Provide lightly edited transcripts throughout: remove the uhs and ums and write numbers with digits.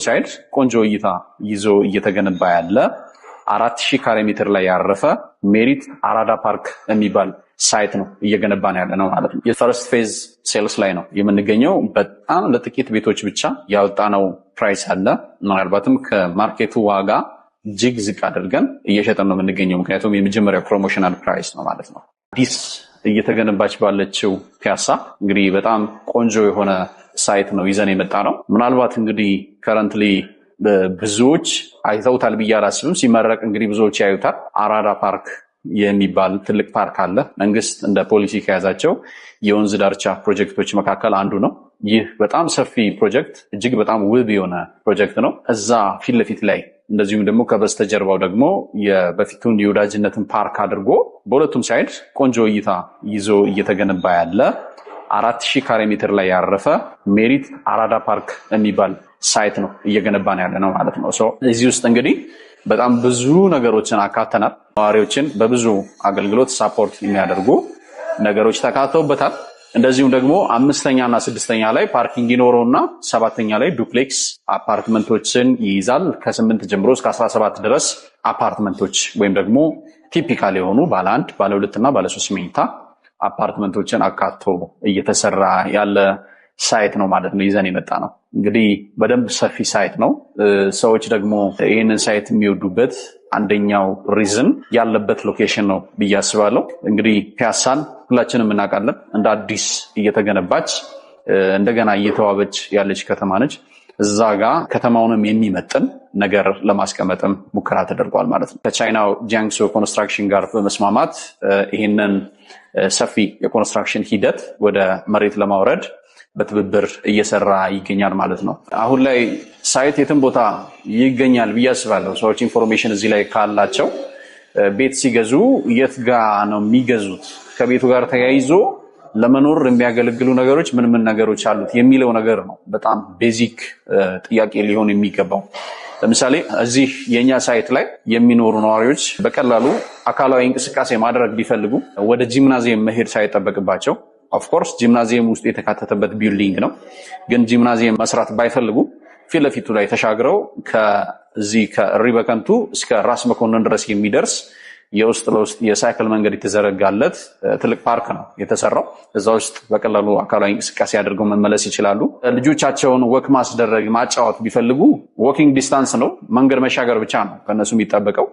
ሳይድ ቆንጆ እይታ ይዞ እየተገነባ ያለ 4000 ካሬ ሜትር ላይ ያረፈ ሜሪት አራዳ ፓርክ የሚባል ሳይት ነው እየገነባን ያለ ነው ማለት ነው። የፈርስት ፌዝ ሴልስ ላይ ነው የምንገኘው። በጣም ለጥቂት ቤቶች ብቻ ያወጣነው ፕራይስ አለ። ምናልባትም ከማርኬቱ ዋጋ እጅግ ዝቅ አድርገን እየሸጠን ነው የምንገኘው። ምክንያቱም የመጀመሪያው ፕሮሞሽናል ፕራይስ ነው ማለት ነው። አዲስ እየተገነባች ባለችው ፒያሳ እንግዲህ በጣም ቆንጆ የሆነ ሳይት ነው ይዘን የመጣ ነው። ምናልባት እንግዲህ ከረንትሊ ብዙዎች አይተውታል ብዬ አላስብም። ሲመረቅ እንግዲህ ብዙዎች ያዩታል። አራዳ ፓርክ የሚባል ትልቅ ፓርክ አለ። መንግስት እንደ ፖሊሲ ከያዛቸው የወንዝ ዳርቻ ፕሮጀክቶች መካከል አንዱ ነው። ይህ በጣም ሰፊ ፕሮጀክት እጅግ በጣም ውብ የሆነ ፕሮጀክት ነው። እዛ ፊት ለፊት ላይ እንደዚሁም ደግሞ ከበስተጀርባው ደግሞ የበፊቱን የወዳጅነትን ፓርክ አድርጎ በሁለቱም ሳይድ ቆንጆ እይታ ይዞ እየተገነባ ያለ 4000 ካሬ ሜትር ላይ ያረፈ ሜሪት አራዳ ፓርክ የሚባል ሳይት ነው እየገነባን ያለ ነው ማለት ነው። እዚህ ውስጥ እንግዲህ በጣም ብዙ ነገሮችን አካተናል። ነዋሪዎችን በብዙ አገልግሎት ሳፖርት የሚያደርጉ ነገሮች ተካተውበታል። እንደዚሁም ደግሞ 5ኛ እና 6ኛ ላይ ፓርኪንግ ይኖረውና 7ኛ ላይ ዱፕሌክስ አፓርትመንቶችን ይይዛል። ከ8 ጀምሮ እስከ 17 ድረስ አፓርትመንቶች ወይም ደግሞ ቲፒካል የሆኑ ባለ 1 ባለ 2 እና ባለ 3 መኝታ አፓርትመንቶችን አካቶ እየተሰራ ያለ ሳይት ነው ማለት ነው። ይዘን የመጣ ነው እንግዲህ በደንብ ሰፊ ሳይት ነው። ሰዎች ደግሞ ይህንን ሳይት የሚወዱበት አንደኛው ሪዝን ያለበት ሎኬሽን ነው ብዬ አስባለሁ። እንግዲህ ፒያሳን ሁላችንም እናውቃለን። እንደ አዲስ እየተገነባች እንደገና እየተዋበች ያለች ከተማ ነች። እዛ ጋር ከተማውንም የሚመጥን ነገር ለማስቀመጥም ሙከራ ተደርጓል ማለት ነው። ከቻይናው ጂያንግሱ ኮንስትራክሽን ጋር በመስማማት ይህንን ሰፊ የኮንስትራክሽን ሂደት ወደ መሬት ለማውረድ በትብብር እየሰራ ይገኛል ማለት ነው። አሁን ላይ ሳይት የትም ቦታ ይገኛል ብዬ አስባለሁ። ሰዎች ኢንፎርሜሽን እዚህ ላይ ካላቸው ቤት ሲገዙ የት ጋ ነው የሚገዙት፣ ከቤቱ ጋር ተያይዞ ለመኖር የሚያገለግሉ ነገሮች ምን ምን ነገሮች አሉት የሚለው ነገር ነው በጣም ቤዚክ ጥያቄ ሊሆን የሚገባው። ለምሳሌ እዚህ የኛ ሳይት ላይ የሚኖሩ ነዋሪዎች በቀላሉ አካላዊ እንቅስቃሴ ማድረግ ቢፈልጉ ወደ ጂምናዚየም መሄድ ሳይጠበቅባቸው ኦፍኮርስ ጂምናዚየም ውስጥ የተካተተበት ቢልዲንግ ነው። ግን ጂምናዚየም መስራት ባይፈልጉ ፊት ለፊቱ ላይ ተሻግረው ከዚህ ከሪበከንቱ እስከ ራስ መኮንን ድረስ የሚደርስ የውስጥ ለውስጥ የሳይክል መንገድ የተዘረጋለት ትልቅ ፓርክ ነው የተሰራው። እዛ ውስጥ በቀላሉ አካላዊ እንቅስቃሴ አድርገው መመለስ ይችላሉ። ልጆቻቸውን ወክ ማስደረግ ማጫወት ቢፈልጉ ዎኪንግ ዲስታንስ ነው፣ መንገድ መሻገር ብቻ ነው ከነሱ የሚጠበቀው።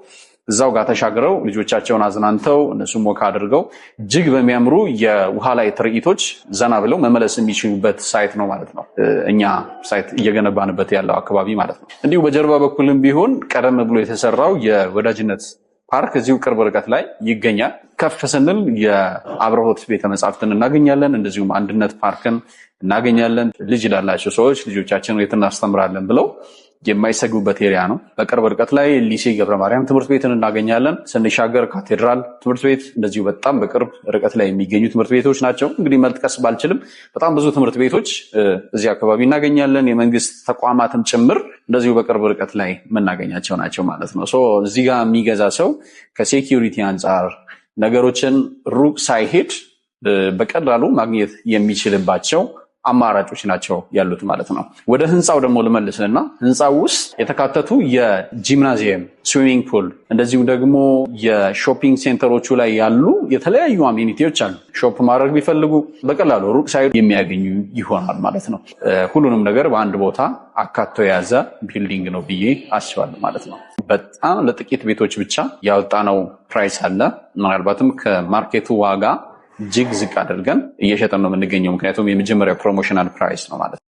እዛው ጋር ተሻግረው ልጆቻቸውን አዝናንተው እነሱም ወክ አድርገው እጅግ በሚያምሩ የውሃ ላይ ትርኢቶች ዘና ብለው መመለስ የሚችሉበት ሳይት ነው ማለት ነው። እኛ ሳይት እየገነባንበት ያለው አካባቢ ማለት ነው። እንዲሁ በጀርባ በኩልም ቢሆን ቀደም ብሎ የተሰራው የወዳጅነት ፓርክ እዚሁ ቅርብ ርቀት ላይ ይገኛል። ከፍ ስንል የአብርሆት ቤተ መጻሕፍትን እናገኛለን። እንደዚሁም አንድነት ፓርክን እናገኛለን። ልጅ ላላቸው ሰዎች ልጆቻችንን የት እናስተምራለን ብለው የማይሰጉበት ኤሪያ ነው። በቅርብ ርቀት ላይ ሊሴ ገብረ ማርያም ትምህርት ቤትን እናገኛለን። ስንሻገር ካቴድራል ትምህርት ቤት እንደዚሁ በጣም በቅርብ ርቀት ላይ የሚገኙ ትምህርት ቤቶች ናቸው። እንግዲህ መጥቀስ ባልችልም በጣም ብዙ ትምህርት ቤቶች እዚህ አካባቢ እናገኛለን። የመንግስት ተቋማትም ጭምር እንደዚሁ በቅርብ ርቀት ላይ የምናገኛቸው ናቸው ማለት ነው። እዚህ ጋር የሚገዛ ሰው ከሴኪዩሪቲ አንጻር ነገሮችን ሩቅ ሳይሄድ በቀላሉ ማግኘት የሚችልባቸው አማራጮች ናቸው ያሉት ማለት ነው። ወደ ህንፃው ደግሞ ልመልስና ህንፃው ውስጥ የተካተቱ የጂምናዚየም፣ ስዊሚንግ ፑል እንደዚሁም ደግሞ የሾፒንግ ሴንተሮቹ ላይ ያሉ የተለያዩ አሜኒቲዎች አሉ። ሾፕ ማድረግ ቢፈልጉ በቀላሉ ሩቅ ሳይሄዱ የሚያገኙ ይሆናል ማለት ነው። ሁሉንም ነገር በአንድ ቦታ አካቶ የያዘ ቢልዲንግ ነው ብዬ አስባለሁ ማለት ነው። በጣም ለጥቂት ቤቶች ብቻ ያወጣነው ፕራይስ አለ። ምናልባትም ከማርኬቱ ዋጋ እጅግ ዝቅ አድርገን እየሸጠን ነው የምንገኘው። ምክንያቱም የመጀመሪያው ፕሮሞሽናል ፕራይስ ነው ማለት ነው።